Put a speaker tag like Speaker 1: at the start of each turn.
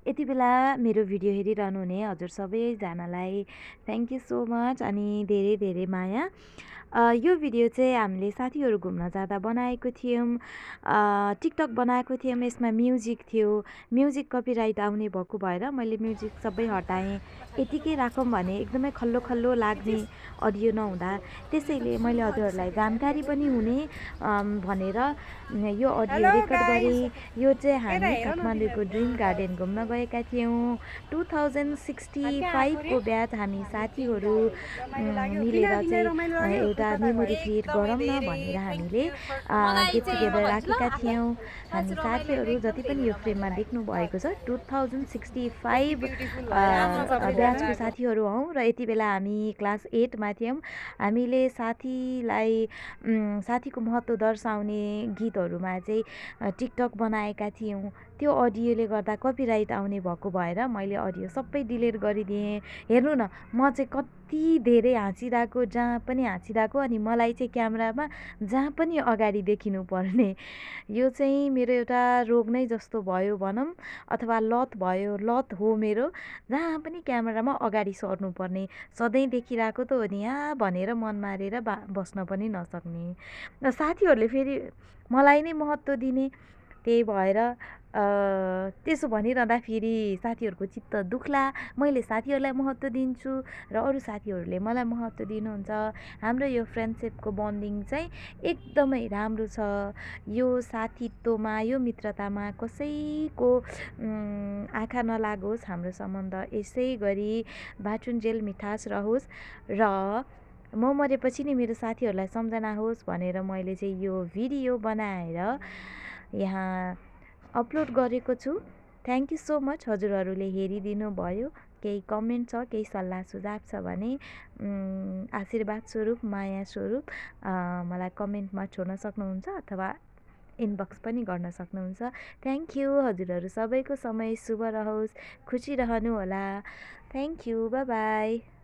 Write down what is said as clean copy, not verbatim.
Speaker 1: यति बेला मेरो भिडियो हेरिरहनु हुने हजुर सबैजनालाई थ्याङ्क यू सो मच अनि धेरै धेरै माया। यो भिडियो चाहिँ हामीले साथीहरू घुम्न जाँदा बनाएको थियौँ। टिकटक बनाएको थियौँ। यसमा म्युजिक थियो। म्युजिक कपिराइट आउने भएको भएर मैले म्युजिक सबै हटाएँ। यतिकै राखौँ भने एकदमै खल्लो खल्लो लाग्ने अडियो नहुँदा, त्यसैले मैले हजुरहरूलाई जानकारी पनि हुने भनेर यो अडियो रेकर्ड गरेँ। यो चाहिँ हामी काठमाडौँको ड्रिम गार्डन घुम्न गएका थियौँ। 2065 को ब्याच हामी साथीहरू मिलेर चाहिँ एउटा मेमोरी क्रिएट गरौँ न भनेर हामीले गेट टुगेदर राखेका थियौँ। हामी साथीहरू जति पनि यो फ्रेममा देख्नु भएको छ 2065 ब्याचको साथीहरू हौँ र यति बेला हामी क्लास 8 मा थियौँ। हामीले साथीको महत्त्व दर्शाउने गीतहरूमा चाहिँ टिकटक बनाएका थियौँ। त्यो अडियोले गर्दा कपिराइट आउने भएको भएर मैले अडियो सबै डिलिट गरिदिएँ। हेर्नु न, म चाहिँ कति धेरै हाँसिरहेको, जहाँ पनि हाँसिरहेको, अनि मलाई चाहिँ क्यामेरामा जहाँ पनि अगाडि देखिनु पर्ने। यो चाहिँ मेरो एउटा रोग नै जस्तो भयो भनौँ, अथवा लत भयो, लत हो मेरो। जहाँ पनि क्यामेरामा अगाडि सर्नुपर्ने, सधैँ देखिरहेको त हो नि यहाँ भनेर मन मारेर बस्न पनि नसक्ने। र साथीहरूले फेरि मलाई नै महत्त्व दिने, त्यही भएर त्यसो भनिरहँदा फेरि साथीहरूको चित्त दुख्ला। मैले साथीहरूलाई महत्त्व दिन्छु र अरू साथीहरूले मलाई महत्त्व दिनुहुन्छ। हाम्रो यो फ्रेन्डसिपको बन्डिङ चाहिँ एकदमै राम्रो छ। यो साथीत्वमा, यो मित्रतामा कसैको आँखा नलागोस्। हाम्रो सम्बन्ध यसै गरी बाँचुन्जेल मिठास रहोस् र म मरेपछि नि मेरो साथीहरूलाई सम्झना होस् भनेर मैले चाहिँ यो भिडियो बनाएर यहाँ अपलोड गरेको छु। थ्याङ्क यू सो मच हजुरहरूले हेरिदिनु भयो। केही कमेन्ट छ, केही सल्लाह सुझाव छ भने आशीर्वाद स्वरूप, माया स्वरूप मलाई कमेन्टमा छोड्न सक्नुहुन्छ अथवा इनबक्स पनि गर्न सक्नुहुन्छ। Thank you. हजुरहरू सबैको समय शुभ रहोस्, खुसी रहनु होला। Thank you. By by.